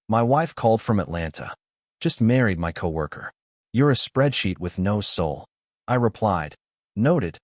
My wife called from Atlanta. Just married my coworker. You're a spreadsheet with no soul. I replied. Noted.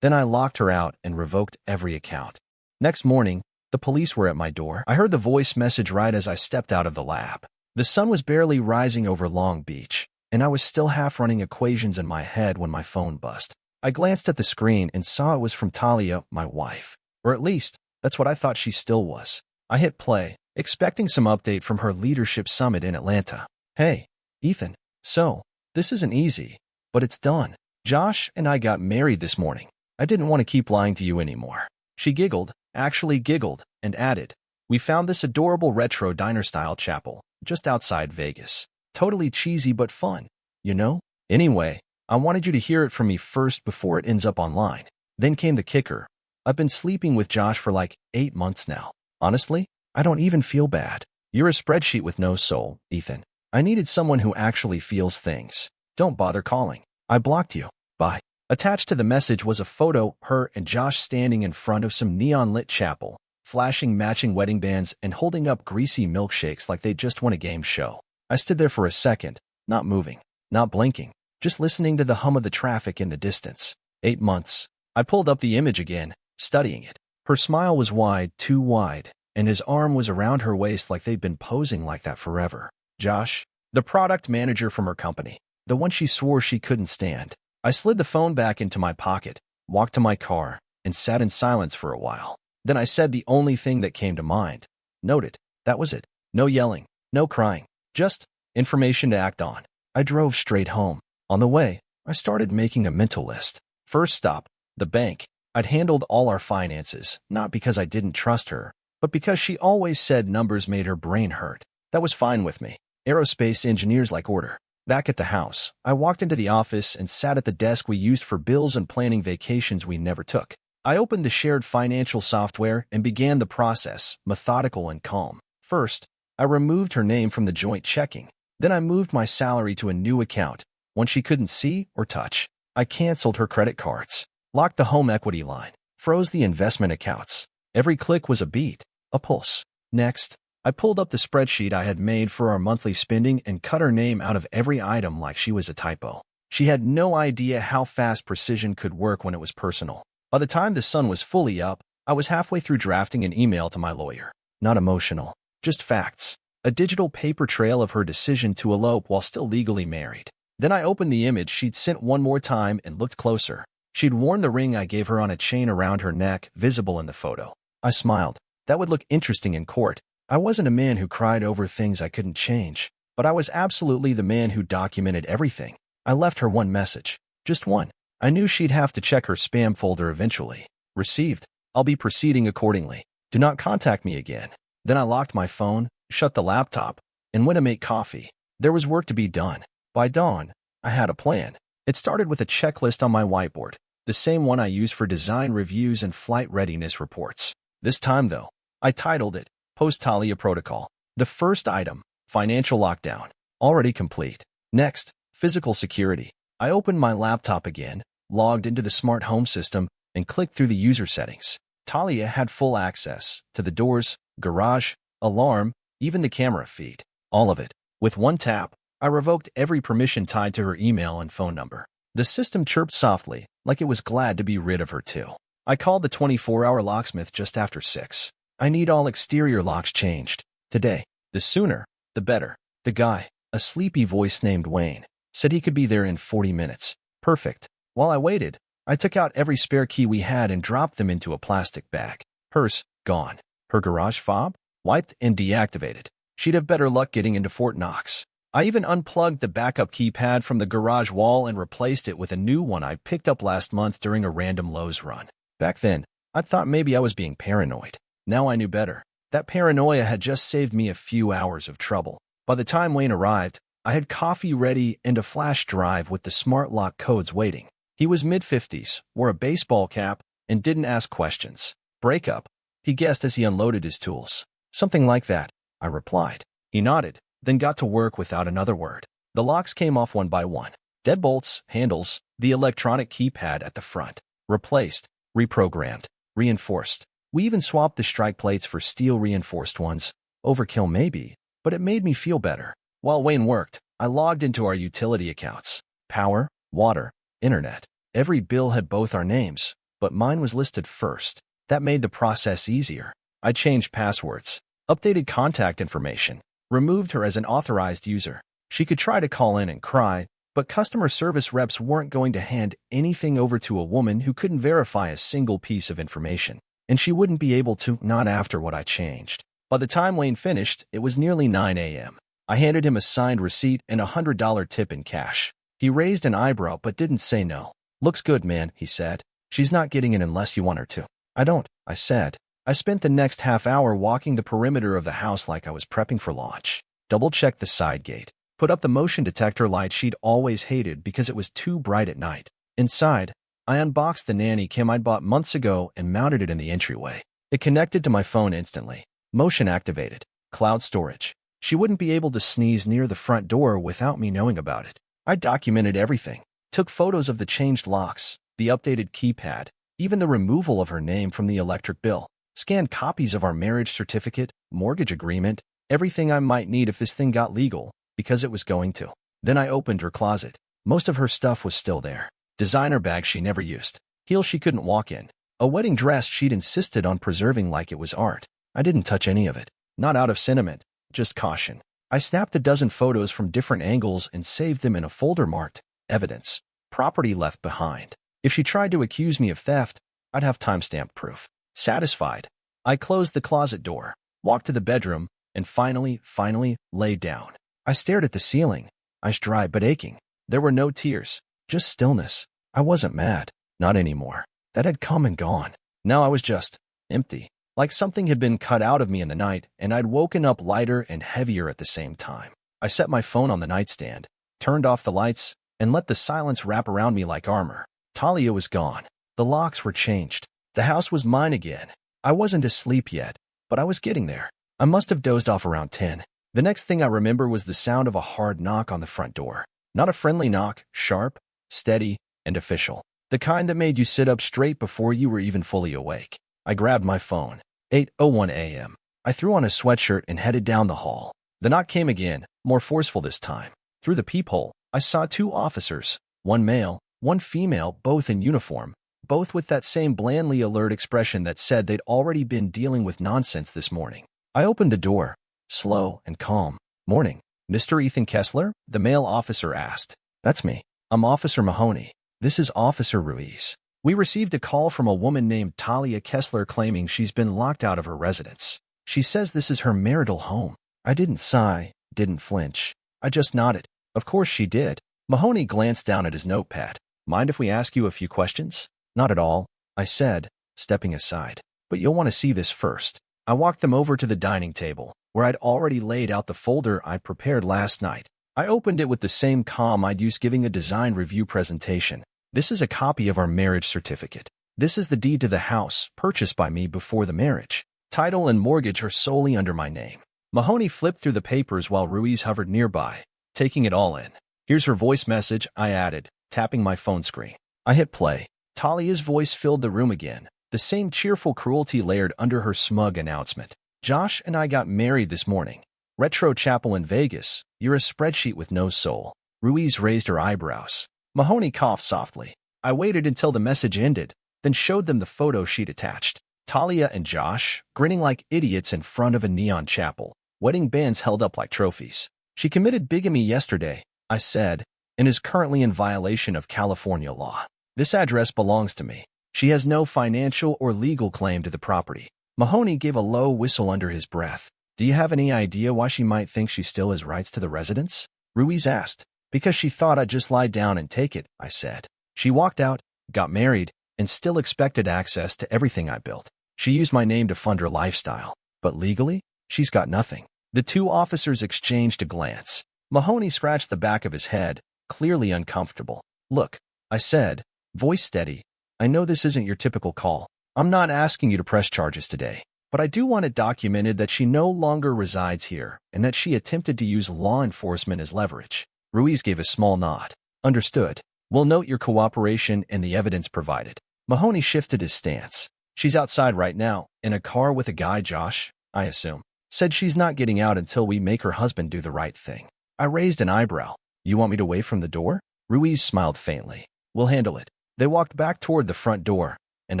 Then I locked her out and revoked every account. Next morning, the police were at my door. I heard the voice message right as I stepped out of the lab. The sun was barely rising over Long Beach, and I was still half running equations in my head when my phone buzzed. I glanced at the screen and saw it was from Talia, my wife. Or at least, that's what I thought she still was. I hit play, expecting some update from her leadership summit in Atlanta. Hey, Ethan. So, this isn't easy, but it's done. Josh and I got married this morning. I didn't want to keep lying to you anymore. She giggled, actually giggled, and added, we found this adorable retro diner-style chapel just outside Vegas. Totally cheesy but fun, you know? Anyway, I wanted you to hear it from me first before it ends up online. Then came the kicker. I've been sleeping with Josh for like 8 months now. Honestly, I don't even feel bad. You're a spreadsheet with no soul, Ethan. I needed someone who actually feels things. Don't bother calling. I blocked you. Bye. Attached to the message was a photo, her and Josh standing in front of some neon-lit chapel, flashing matching wedding bands and holding up greasy milkshakes like they'd just won a game show. I stood there for a second, not moving, not blinking, just listening to the hum of the traffic in the distance. 8 months. I pulled up the image again, studying it. Her smile was wide, too wide, and his arm was around her waist like they'd been posing like that forever. Josh, the product manager from her company, the one she swore she couldn't stand. I slid the phone back into my pocket, walked to my car, and sat in silence for a while. Then I said the only thing that came to mind. Noted. That was it. No yelling, no crying, just information to act on. I drove straight home. On the way, I started making a mental list. First stop, the bank. I'd handled all our finances, not because I didn't trust her, but because she always said numbers made her brain hurt. That was fine with me. Aerospace engineers like order. Back at the house, I walked into the office and sat at the desk we used for bills and planning vacations we never took. I opened the shared financial software and began the process, methodical and calm. First, I removed her name from the joint checking. Then I moved my salary to a new account, one she couldn't see or touch. I canceled her credit cards, locked the home equity line, froze the investment accounts. Every click was a beat, a pulse. Next, I pulled up the spreadsheet I had made for our monthly spending and cut her name out of every item like she was a typo. She had no idea how fast precision could work when it was personal. By the time the sun was fully up, I was halfway through drafting an email to my lawyer. Not emotional, just facts. A digital paper trail of her decision to elope while still legally married. Then I opened the image she'd sent one more time and looked closer. She'd worn the ring I gave her on a chain around her neck, visible in the photo. I smiled. That would look interesting in court. I wasn't a man who cried over things I couldn't change, but I was absolutely the man who documented everything. I left her one message. Just one. I knew she'd have to check her spam folder eventually. Received. I'll be proceeding accordingly. Do not contact me again. Then I locked my phone, shut the laptop, and went to make coffee. There was work to be done. By dawn, I had a plan. It started with a checklist on my whiteboard, the same one I use for design reviews and flight readiness reports. This time, though, I titled it Post-Talia Protocol. The first item, financial lockdown, already complete. Next, physical security. I opened my laptop again, logged into the smart home system, and clicked through the user settings. Talia had full access to the doors, garage, alarm, even the camera feed. All of it. With one tap, I revoked every permission tied to her email and phone number. The system chirped softly, like it was glad to be rid of her too. I called the 24-hour locksmith just after 6. I need all exterior locks changed. Today. The sooner, the better. The guy, a sleepy voice named Wayne, said he could be there in 40 minutes. Perfect. While I waited, I took out every spare key we had and dropped them into a plastic bag. Hers, gone. Her garage fob, wiped and deactivated. She'd have better luck getting into Fort Knox. I even unplugged the backup keypad from the garage wall and replaced it with a new one I picked up last month during a random Lowe's run. Back then, I thought maybe I was being paranoid. Now I knew better. That paranoia had just saved me a few hours of trouble. By the time Wayne arrived, I had coffee ready and a flash drive with the smart lock codes waiting. He was mid-50s, wore a baseball cap, and didn't ask questions. Breakup, he guessed as he unloaded his tools. Something like that, I replied. He nodded, then got to work without another word. The locks came off one by one. Deadbolts, handles, the electronic keypad at the front. Replaced, reprogrammed, reinforced. We even swapped the strike plates for steel reinforced ones. Overkill maybe, but it made me feel better. While Wayne worked, I logged into our utility accounts. Power, water, internet. Every bill had both our names, but mine was listed first. That made the process easier. I changed passwords, updated contact information, removed her as an authorized user. She could try to call in and cry, but customer service reps weren't going to hand anything over to a woman who couldn't verify a single piece of information. And she wouldn't be able to, not after what I changed. By the time Wayne finished, it was nearly 9 a.m. I handed him a signed receipt and a $100 tip in cash. He raised an eyebrow but didn't say no. "Looks good, man," he said. "She's not getting it unless you want her to." "I don't," I said. I spent the next half hour walking the perimeter of the house like I was prepping for launch. Double-checked the side gate. Put up the motion detector light she'd always hated because it was too bright at night. Inside, I unboxed the nanny cam I'd bought months ago and mounted it in the entryway. It connected to my phone instantly. Motion activated. Cloud storage. She wouldn't be able to sneeze near the front door without me knowing about it. I documented everything. Took photos of the changed locks, the updated keypad, even the removal of her name from the electric bill. Scanned copies of our marriage certificate, mortgage agreement, everything I might need if this thing got legal, because it was going to. Then I opened her closet. Most of her stuff was still there. Designer bags she never used. Heels she couldn't walk in. A wedding dress she'd insisted on preserving like it was art. I didn't touch any of it. Not out of sentiment, just caution. I snapped a dozen photos from different angles and saved them in a folder marked Evidence. Property left behind. If she tried to accuse me of theft, I'd have timestamp proof. Satisfied, I closed the closet door, walked to the bedroom, and finally laid down. I stared at the ceiling, eyes dry but aching. There were no tears, just stillness. I wasn't mad. Not anymore. That had come and gone. Now I was just empty. Like something had been cut out of me in the night, and I'd woken up lighter and heavier at the same time. I set my phone on the nightstand, turned off the lights, and let the silence wrap around me like armor. Talia was gone. The locks were changed. The house was mine again. I wasn't asleep yet, but I was getting there. I must have dozed off around 10. The next thing I remember was the sound of a hard knock on the front door. Not a friendly knock, sharp, steady, and official. The kind that made you sit up straight before you were even fully awake. I grabbed my phone. 8:01 a.m. I threw on a sweatshirt and headed down the hall. The knock came again, more forceful this time. Through the peephole, I saw two officers, one male, one female, both in uniform, both with that same blandly alert expression that said they'd already been dealing with nonsense this morning. I opened the door, slow and calm. "Morning, Mr. Ethan Kessler?" the male officer asked. "That's me. I'm Officer Mahoney. This is Officer Ruiz. We received a call from a woman named Talia Kessler claiming she's been locked out of her residence. She says this is her marital home." I didn't sigh, didn't flinch. I just nodded. Of course she did. Mahoney glanced down at his notepad. "Mind if we ask you a few questions?" "Not at all," I said, stepping aside. "But you'll want to see this first." I walked them over to the dining table, where I'd already laid out the folder I'd prepared last night. I opened it with the same calm I'd use giving a design review presentation. "This is a copy of our marriage certificate. This is the deed to the house, purchased by me before the marriage. Title and mortgage are solely under my name." Mahoney flipped through the papers while Ruiz hovered nearby, taking it all in. "Here's her voice message," I added, tapping my phone screen. I hit play. Talia's voice filled the room again, the same cheerful cruelty layered under her smug announcement. "Josh and I got married this morning. Retro chapel in Vegas. You're a spreadsheet with no soul." Ruiz raised her eyebrows. Mahoney coughed softly. I waited until the message ended, then showed them the photo she'd attached. Talia and Josh, grinning like idiots in front of a neon chapel, wedding bands held up like trophies. "She committed bigamy yesterday," I said, "and is currently in violation of California law. This address belongs to me. She has no financial or legal claim to the property." Mahoney gave a low whistle under his breath. "Do you have any idea why she might think she still has rights to the residence?" Ruiz asked. "Because she thought I'd just lie down and take it," I said. "She walked out, got married, and still expected access to everything I built. She used my name to fund her lifestyle. But legally, she's got nothing." The two officers exchanged a glance. Mahoney scratched the back of his head, clearly uncomfortable. "Look," I said, voice steady, "I know this isn't your typical call. I'm not asking you to press charges today. But I do want it documented that she no longer resides here and that she attempted to use law enforcement as leverage." Ruiz gave a small nod. "Understood. We'll note your cooperation and the evidence provided." Mahoney shifted his stance. "She's outside right now, in a car with a guy, Josh, I assume." Said she's not getting out until we make her husband do the right thing. I raised an eyebrow. You want me to wait from the door? Ruiz smiled faintly. We'll handle it. They walked back toward the front door, and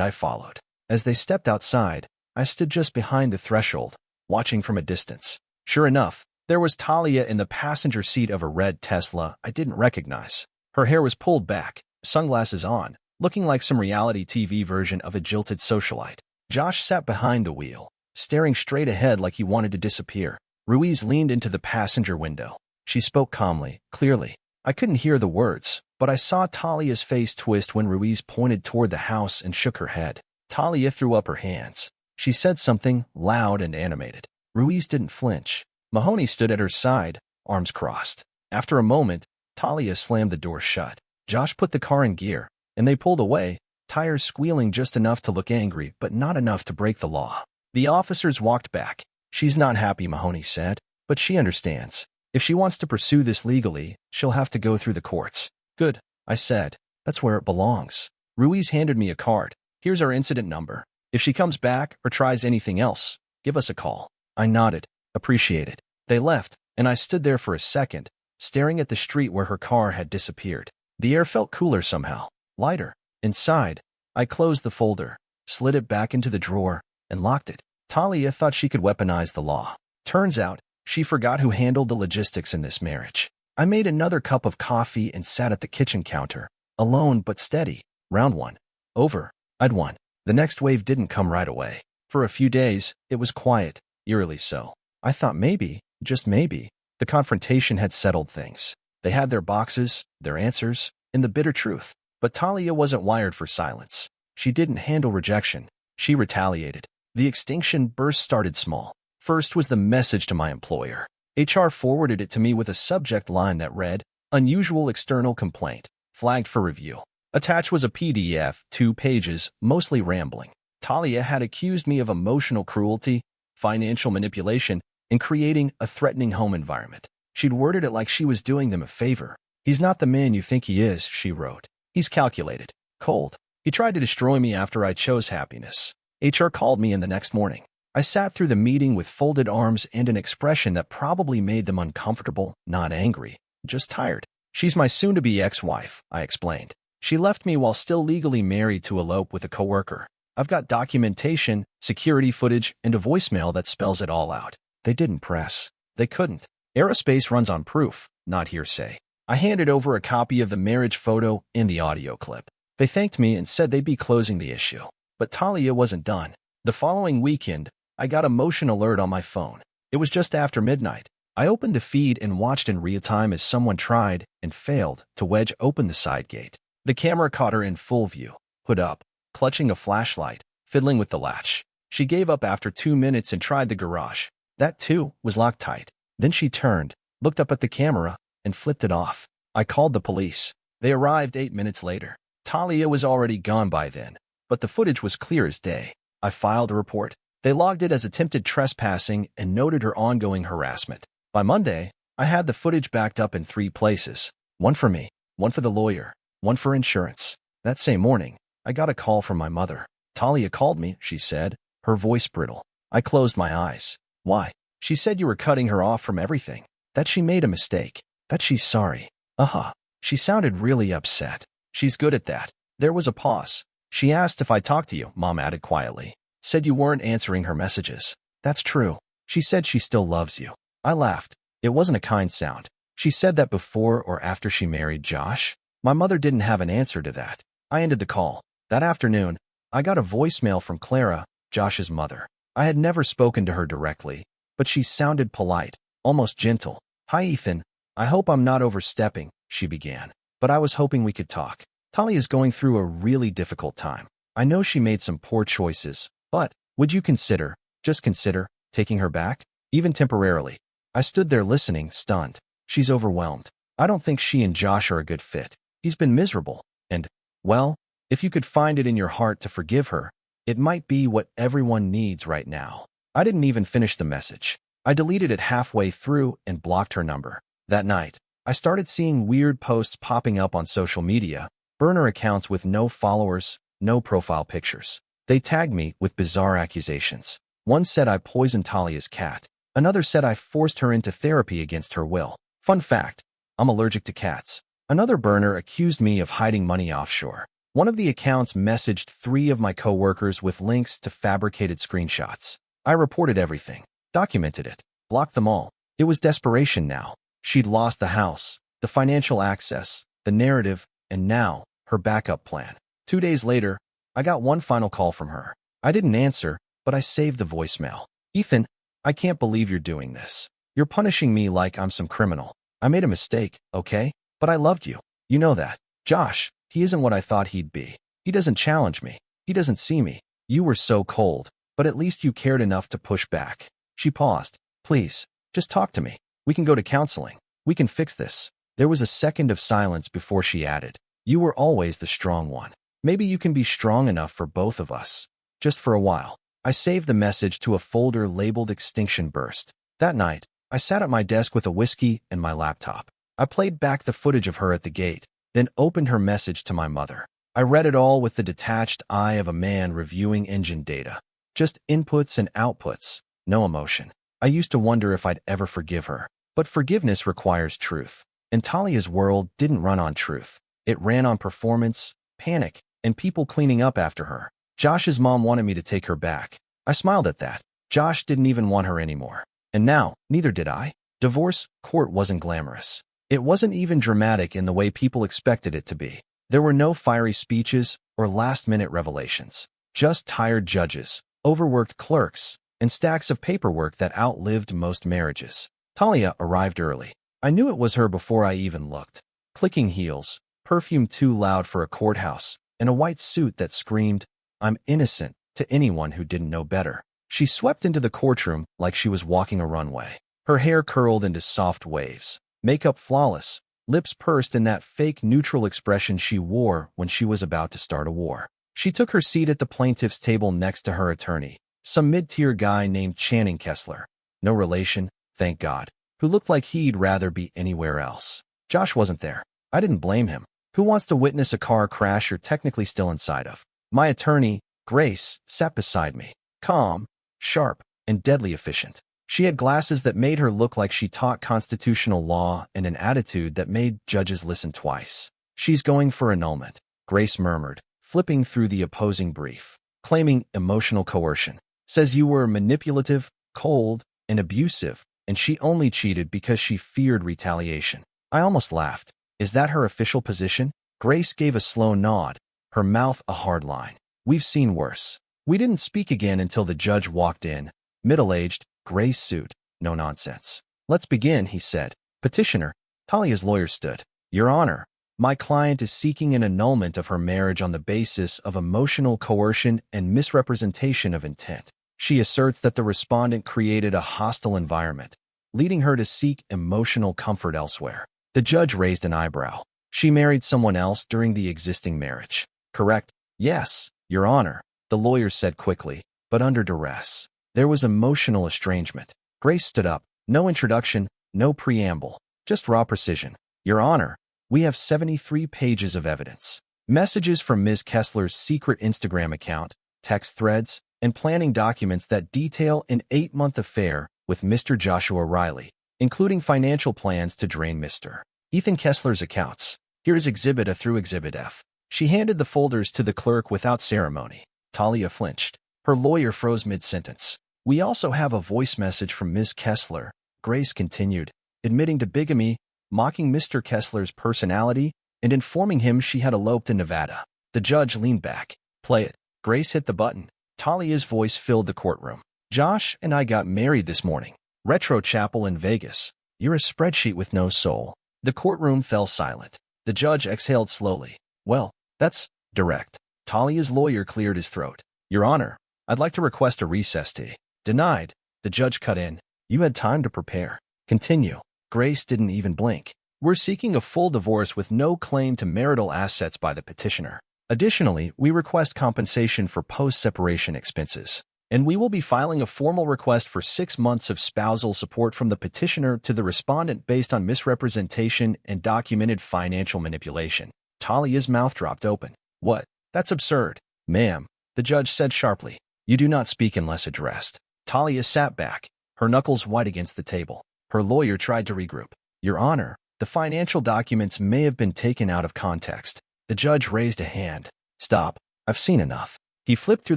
I followed. As they stepped outside, I stood just behind the threshold, watching from a distance. Sure enough, there was Talia in the passenger seat of a red Tesla I didn't recognize. Her hair was pulled back, sunglasses on, looking like some reality TV version of a jilted socialite. Josh sat behind the wheel, staring straight ahead like he wanted to disappear. Ruiz leaned into the passenger window. She spoke calmly, clearly. I couldn't hear the words, but I saw Talia's face twist when Ruiz pointed toward the house and shook her head. Talia threw up her hands. She said something loud and animated. Ruiz didn't flinch. Mahoney stood at her side, arms crossed. After a moment, Talia slammed the door shut. Josh put the car in gear, and they pulled away, tires squealing just enough to look angry but not enough to break the law. The officers walked back. She's not happy, Mahoney said, but she understands. If she wants to pursue this legally, she'll have to go through the courts. Good, I said. That's where it belongs. Ruiz handed me a card. Here's our incident number. If she comes back or tries anything else, give us a call. I nodded. Appreciate it. They left, and I stood there for a second, staring at the street where her car had disappeared. The air felt cooler somehow, lighter. Inside, I closed the folder, slid it back into the drawer, and locked it. Talia thought she could weaponize the law. Turns out, she forgot who handled the logistics in this marriage. I made another cup of coffee and sat at the kitchen counter, alone but steady. Round one. Over. I'd won. The next wave didn't come right away. For a few days, it was quiet, eerily so. I thought maybe, just maybe, the confrontation had settled things. They had their boxes, their answers, and the bitter truth. But Talia wasn't wired for silence. She didn't handle rejection. She retaliated. The extinction burst started small. First was the message to my employer. HR forwarded it to me with a subject line that read, "Unusual external complaint, flagged for review." Attached was a PDF, 2 pages, mostly rambling. Talia had accused me of emotional cruelty, financial manipulation, and creating a threatening home environment. She'd worded it like she was doing them a favor. "He's not the man you think he is," she wrote. "He's calculated, cold. He tried to destroy me after I chose happiness." HR called me in the next morning. I sat through the meeting with folded arms and an expression that probably made them uncomfortable, not angry, just tired. "She's my soon-to-be ex-wife," I explained. "She left me while still legally married to elope with a coworker. I've got documentation, security footage, and a voicemail that spells it all out." They didn't press. They couldn't. Aerospace runs on proof, not hearsay. I handed over a copy of the marriage photo and the audio clip. They thanked me and said they'd be closing the issue. But Talia wasn't done. The following weekend, I got a motion alert on my phone. It was just after midnight. I opened the feed and watched in real time as someone tried, and failed, to wedge open the side gate. The camera caught her in full view, hood up, clutching a flashlight, fiddling with the latch. She gave up after 2 minutes and tried the garage. That, too, was locked tight. Then she turned, looked up at the camera, and flipped it off. I called the police. They arrived 8 minutes later. Talia was already gone by then, but the footage was clear as day. I filed a report. They logged it as attempted trespassing and noted her ongoing harassment. By Monday, I had the footage backed up in 3 places. One for me, one for the lawyer, one for insurance. That same morning, I got a call from my mother. "Talia called me," she said, her voice brittle. I closed my eyes. "Why?" "She said you were cutting her off from everything. That she made a mistake. That she's sorry." Uh-huh. She sounded really upset. "She's good at that." There was a pause. "She asked if I talked to you," Mom added quietly. "Said you weren't answering her messages." "That's true. She said she still loves you." I laughed. It wasn't a kind sound. "She said that before or after she married Josh?" My mother didn't have an answer to that. I ended the call. That afternoon, I got a voicemail from Clara, Josh's mother. I had never spoken to her directly, but she sounded polite, almost gentle. "Hi, Ethan. I hope I'm not overstepping," she began. "But I was hoping we could talk. Talia's going through a really difficult time. I know she made some poor choices, but would you consider, just consider, taking her back? Even temporarily?" I stood there listening, stunned. "She's overwhelmed. I don't think she and Josh are a good fit. He's been miserable. And, well, if you could find it in your heart to forgive her, it might be what everyone needs right now." I didn't even finish the message. I deleted it halfway through and blocked her number. That night, I started seeing weird posts popping up on social media, burner accounts with no followers, no profile pictures. They tagged me with bizarre accusations. One said I poisoned Talia's cat. Another said I forced her into therapy against her will. Fun fact, I'm allergic to cats. Another burner accused me of hiding money offshore. One of the accounts messaged 3 of my coworkers with links to fabricated screenshots. I reported everything, documented it, blocked them all. It was desperation now. She'd lost the house, the financial access, the narrative, and now, her backup plan. 2 days later, I got one final call from her. I didn't answer, but I saved the voicemail. Ethan, I can't believe you're doing this. You're punishing me like I'm some criminal. I made a mistake, okay? But I loved you. You know that. Josh, he isn't what I thought he'd be. He doesn't challenge me. He doesn't see me. You were so cold, but at least you cared enough to push back. She paused. Please, just talk to me. We can go to counseling. We can fix this. There was a second of silence before she added, you were always the strong one. Maybe you can be strong enough for both of us. Just for a while. I saved the message to a folder labeled Extinction Burst. That night, I sat at my desk with a whiskey and my laptop. I played back the footage of her at the gate, then opened her message to my mother. I read it all with the detached eye of a man reviewing engine data. Just inputs and outputs, no emotion. I used to wonder if I'd ever forgive her. But forgiveness requires truth. And Talia's world didn't run on truth. It ran on performance, panic, and people cleaning up after her. Josh's mom wanted me to take her back. I smiled at that. Josh didn't even want her anymore. And now, neither did I. Divorce court wasn't glamorous. It wasn't even dramatic in the way people expected it to be. There were no fiery speeches or last-minute revelations. Just tired judges, overworked clerks, and stacks of paperwork that outlived most marriages. Talia arrived early. I knew it was her before I even looked. Clicking heels, perfume too loud for a courthouse, and a white suit that screamed, I'm innocent, to anyone who didn't know better. She swept into the courtroom like she was walking a runway. Her hair curled into soft waves, makeup flawless, lips pursed in that fake neutral expression she wore when she was about to start a war. She took her seat at the plaintiff's table next to her attorney, some mid-tier guy named Channing Kessler. No relation, thank God, who looked like he'd rather be anywhere else. Josh wasn't there. I didn't blame him. Who wants to witness a car crash you're technically still inside of? My attorney, Grace, sat beside me, calm, sharp, and deadly efficient. She had glasses that made her look like she taught constitutional law and an attitude that made judges listen twice. She's going for annulment, Grace murmured, flipping through the opposing brief, claiming emotional coercion. Says you were manipulative, cold, and abusive, and she only cheated because she feared retaliation. I almost laughed. Is that her official position? Grace gave a slow nod, her mouth a hard line. We've seen worse. We didn't speak again until the judge walked in, middle-aged, gray suit, no nonsense. Let's begin, he said. Petitioner, Talia's lawyer stood. Your Honor, my client is seeking an annulment of her marriage on the basis of emotional coercion and misrepresentation of intent. She asserts that the respondent created a hostile environment, leading her to seek emotional comfort elsewhere. The judge raised an eyebrow. She married someone else during the existing marriage. Correct? Yes, Your Honor, the lawyer said quickly, but under duress. There was emotional estrangement. Grace stood up. No introduction, no preamble, just raw precision. Your Honor, we have 73 pages of evidence. Messages from Ms. Kessler's secret Instagram account, text threads, and planning documents that detail an 8-month affair with Mr. Joshua Riley, including financial plans to drain Mr. Ethan Kessler's accounts. Here's Exhibit A through Exhibit F. She handed the folders to the clerk without ceremony. Talia flinched. Her lawyer froze mid-sentence. We also have a voice message from Ms. Kessler, Grace continued, admitting to bigamy, mocking Mr. Kessler's personality, and informing him she had eloped in Nevada. The judge leaned back. Play it. Grace hit the button. Talia's voice filled the courtroom. Josh and I got married this morning. Retro Chapel in Vegas. You're a spreadsheet with no soul. The courtroom fell silent. The judge exhaled slowly. Well, that's direct. Talia's lawyer cleared his throat. Your Honor, I'd like to request a recess tea. Denied. The judge cut in. You had time to prepare. Continue. Grace didn't even blink. We're seeking a full divorce with no claim to marital assets by the petitioner. Additionally, we request compensation for post-separation expenses. And we will be filing a formal request for 6 months of spousal support from the petitioner to the respondent based on misrepresentation and documented financial manipulation. Talia's mouth dropped open. What? That's absurd. Ma'am, the judge said sharply. You do not speak unless addressed. Talia sat back, her knuckles white against the table. Her lawyer tried to regroup. Your Honor, the financial documents may have been taken out of context. The judge raised a hand. Stop. I've seen enough. He flipped through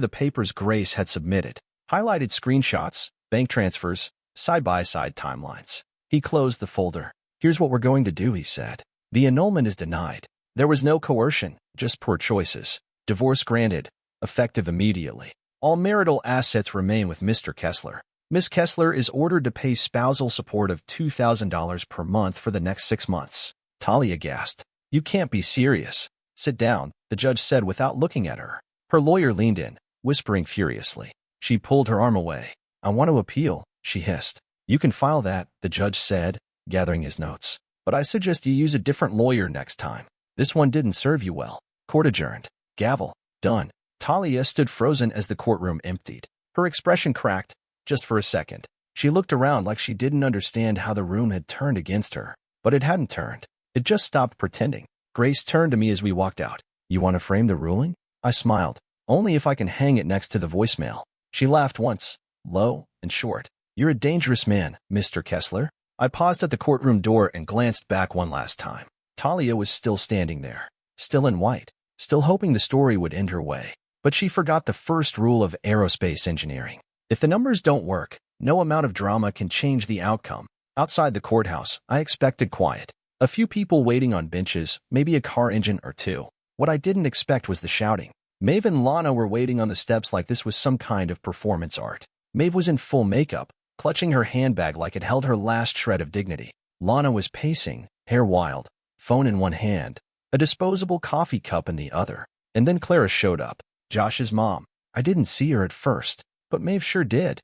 the papers Grace had submitted. Highlighted screenshots, bank transfers, side-by-side timelines. He closed the folder. Here's what we're going to do, he said. The annulment is denied. There was no coercion, just poor choices. Divorce granted, effective immediately. All marital assets remain with Mr. Kessler. Ms. Kessler is ordered to pay spousal support of $2,000 per month for the next 6 months. Talia gasped. You can't be serious. Sit down, the judge said without looking at her. Her lawyer leaned in, whispering furiously. She pulled her arm away. I want to appeal, she hissed. You can file that, the judge said, gathering his notes. But I suggest you use a different lawyer next time. This one didn't serve you well. Court adjourned. Gavel. Done. Talia stood frozen as the courtroom emptied. Her expression cracked, just for a second. She looked around like she didn't understand how the room had turned against her. But it hadn't turned. It just stopped pretending. Grace turned to me as we walked out. You want to frame the ruling? I smiled. Only if I can hang it next to the voicemail. She laughed once, low and short. You're a dangerous man, Mr. Kessler. I paused at the courtroom door and glanced back one last time. Talia was still standing there, still in white, still hoping the story would end her way. But she forgot the first rule of aerospace engineering. If the numbers don't work, no amount of drama can change the outcome. Outside the courthouse, I expected quiet. A few people waiting on benches, maybe a car engine or two. What I didn't expect was the shouting. Maeve and Lana were waiting on the steps like this was some kind of performance art. Maeve was in full makeup, clutching her handbag like it held her last shred of dignity. Lana was pacing, hair wild, phone in one hand, a disposable coffee cup in the other. And then Clara showed up, Josh's mom. I didn't see her at first, but Maeve sure did.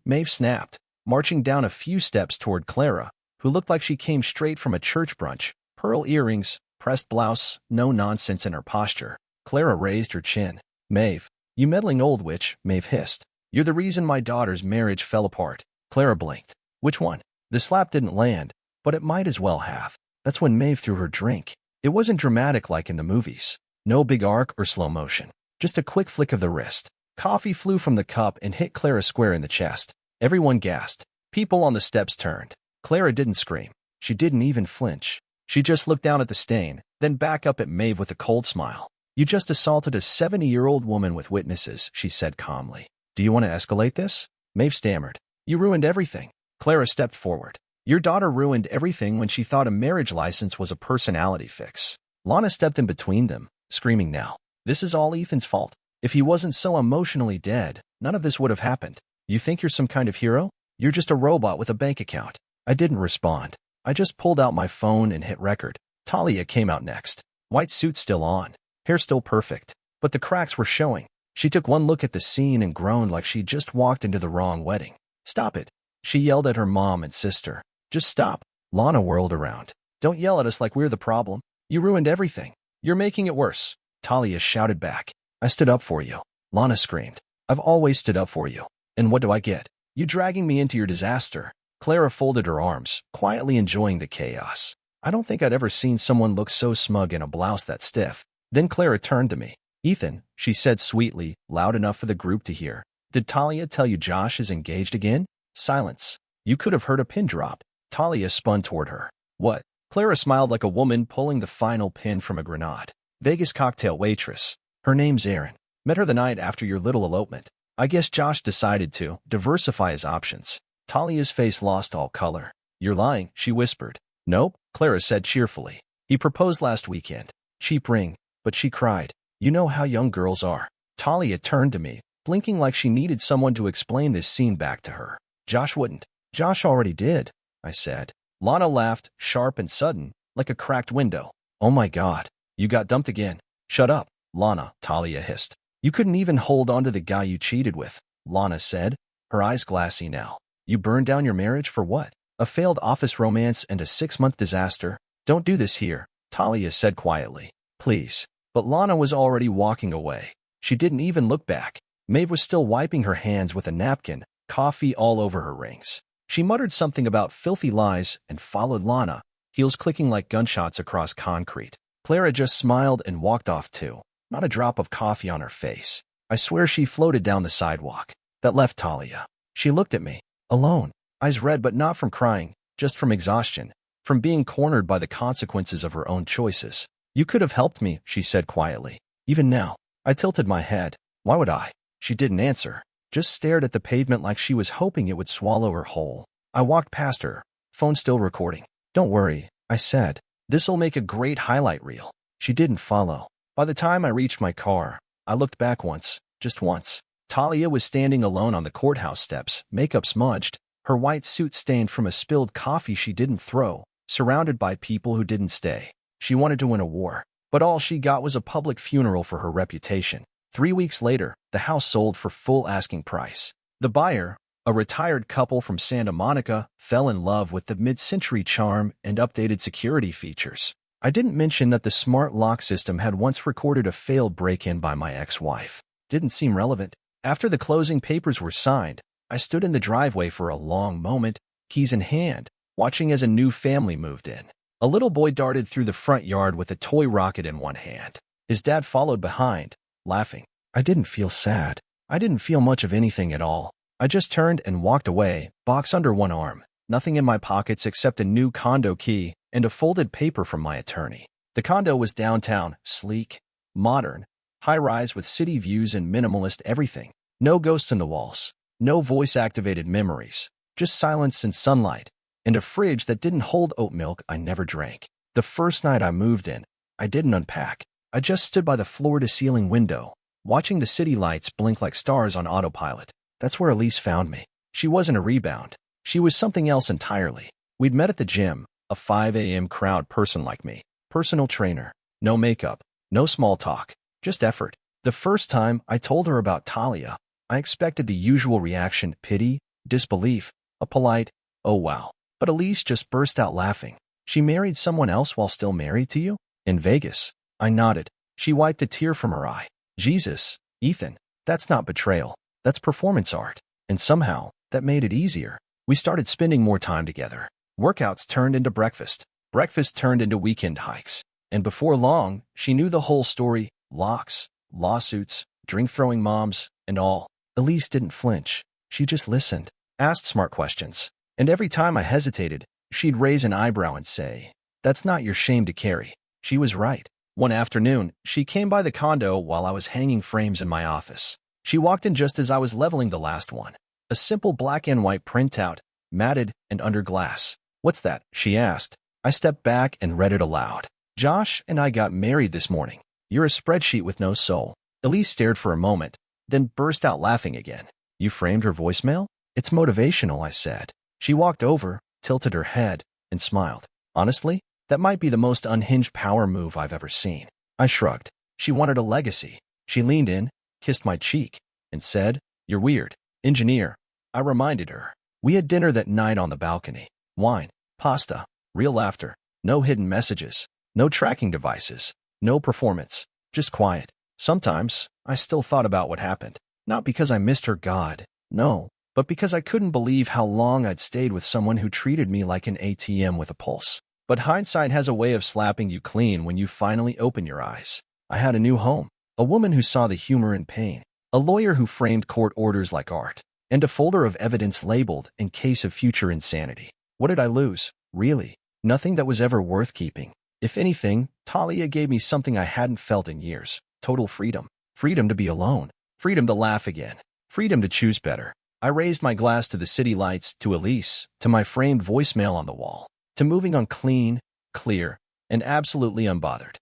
Maeve snapped, marching down a few steps toward Clara, who looked like she came straight from a church brunch. Pearl earrings, pressed blouse, no nonsense in her posture. Clara raised her chin. Maeve, you meddling old witch, Maeve hissed. You're the reason my daughter's marriage fell apart. Clara blinked. Which one? The slap didn't land, but it might as well have. That's when Maeve threw her drink. It wasn't dramatic like in the movies. No big arc or slow motion. Just a quick flick of the wrist. Coffee flew from the cup and hit Clara square in the chest. Everyone gasped. People on the steps turned. Clara didn't scream. She didn't even flinch. She just looked down at the stain, then back up at Maeve with a cold smile. You just assaulted a 70-year-old woman with witnesses, she said calmly. Do you want to escalate this? Maeve stammered. You ruined everything. Clara stepped forward. Your daughter ruined everything when she thought a marriage license was a personality fix. Lana stepped in between them, screaming now. This is all Ethan's fault. If he wasn't so emotionally dead, none of this would have happened. You think you're some kind of hero? You're just a robot with a bank account. I didn't respond. I just pulled out my phone and hit record. Talia came out next. White suit still on. Hair still perfect. But the cracks were showing. She took one look at the scene and groaned like she'd just walked into the wrong wedding. Stop it. She yelled at her mom and sister. Just stop. Lana whirled around. Don't yell at us like we're the problem. You ruined everything. You're making it worse. Talia shouted back. I stood up for you. Lana screamed. I've always stood up for you. And what do I get? You dragging me into your disaster. Clara folded her arms, quietly enjoying the chaos. I don't think I'd ever seen someone look so smug in a blouse that stiff. Then Clara turned to me. Ethan, she said sweetly, loud enough for the group to hear. Did Talia tell you Josh is engaged again? Silence. You could have heard a pin drop. Talia spun toward her. What? Clara smiled like a woman pulling the final pin from a grenade. Vegas cocktail waitress. Her name's Erin. Met her the night after your little elopement. I guess Josh decided to diversify his options. Talia's face lost all color. You're lying, she whispered. Nope, Clara said cheerfully. He proposed last weekend. Cheap ring, but she cried. You know how young girls are. Talia turned to me, blinking like she needed someone to explain this scene back to her. Josh wouldn't. Josh already did, I said. Lana laughed, sharp and sudden, like a cracked window. Oh my God, you got dumped again. Shut up, Lana, Talia hissed. You couldn't even hold on to the guy you cheated with, Lana said, her eyes glassy now. You burned down your marriage for what? A failed office romance and a 6-month disaster? Don't do this here, Talia said quietly. Please. But Lana was already walking away. She didn't even look back. Maeve was still wiping her hands with a napkin, coffee all over her rings. She muttered something about filthy lies and followed Lana, heels clicking like gunshots across concrete. Clara just smiled and walked off too. Not a drop of coffee on her face. I swear she floated down the sidewalk. That left Talia. She looked at me. Alone. eyes red but not from crying, just from exhaustion, from being cornered by the consequences of her own choices. "You could have helped me," she said quietly. "Even now." I tilted my head. "Why would I?" She didn't answer, just stared at the pavement like she was hoping it would swallow her whole. I walked past her, phone still recording. "Don't worry," I said. "This'll make a great highlight reel." She didn't follow. By the time I reached my car, I looked back once, just once. Talia was standing alone on the courthouse steps, makeup smudged, her white suit stained from a spilled coffee she didn't throw, surrounded by people who didn't stay. She wanted to win a war, but all she got was a public funeral for her reputation. 3 weeks later, the house sold for full asking price. The buyer, a retired couple from Santa Monica, fell in love with the mid-century charm and updated security features. I didn't mention that the smart lock system had once recorded a failed break-in by my ex-wife. Didn't seem relevant. After the closing papers were signed, I stood in the driveway for a long moment, keys in hand, watching as a new family moved in. A little boy darted through the front yard with a toy rocket in one hand. His dad followed behind, laughing. I didn't feel sad. I didn't feel much of anything at all. I just turned and walked away, box under one arm, nothing in my pockets except a new condo key and a folded paper from my attorney. The condo was downtown, sleek, modern, high-rise with city views and minimalist everything. No ghosts in the walls, no voice-activated memories, just silence and sunlight, and a fridge that didn't hold oat milk I never drank. The first night I moved in, I didn't unpack. I just stood by the floor-to-ceiling window, watching the city lights blink like stars on autopilot. That's where Elise found me. She wasn't a rebound. She was something else entirely. We'd met at the gym, a 5 a.m. crowd person like me. Personal trainer. No makeup. No small talk. Just effort. The first time I told her about Talia, I expected the usual reaction, pity, disbelief, a polite, "Oh wow." But Elise just burst out laughing. "She married someone else while still married to you? In Vegas?" I nodded. She wiped a tear from her eye. "Jesus, Ethan, that's not betrayal. That's performance art." And somehow, that made it easier. We started spending more time together. Workouts turned into breakfast. Breakfast turned into weekend hikes. And before long, she knew the whole story. Locks, lawsuits, drink-throwing moms, and all. Elise didn't flinch. She just listened, asked smart questions. And every time I hesitated, she'd raise an eyebrow and say, "That's not your shame to carry." She was right. One afternoon, she came by the condo while I was hanging frames in my office. She walked in just as I was leveling the last one. A simple black and white printout, matted and under glass. "What's that?" she asked. I stepped back and read it aloud. "Josh and I got married this morning. You're a spreadsheet with no soul." Elise stared for a moment, then burst out laughing again. "You framed her voicemail?" "It's motivational," I said. She walked over, tilted her head, and smiled. "Honestly, that might be the most unhinged power move I've ever seen." I shrugged. She wanted a legacy. She leaned in, kissed my cheek, and said, "You're weird. Engineer." I reminded her. We had dinner that night on the balcony. Wine, pasta, real laughter, no hidden messages, no tracking devices, no performance, just quiet. Sometimes, I still thought about what happened. Not because I missed her God, no, but because I couldn't believe how long I'd stayed with someone who treated me like an ATM with a pulse. But hindsight has a way of slapping you clean when you finally open your eyes. I had a new home, a woman who saw the humor in pain, a lawyer who framed court orders like art, and a folder of evidence labeled in case of future insanity. What did I lose? Really? Nothing that was ever worth keeping. If anything, Talia gave me something I hadn't felt in years. Total freedom. Freedom to be alone. Freedom to laugh again. Freedom to choose better. I raised my glass to the city lights, to Elise, to my framed voicemail on the wall, to moving on clean, clear, and absolutely unbothered.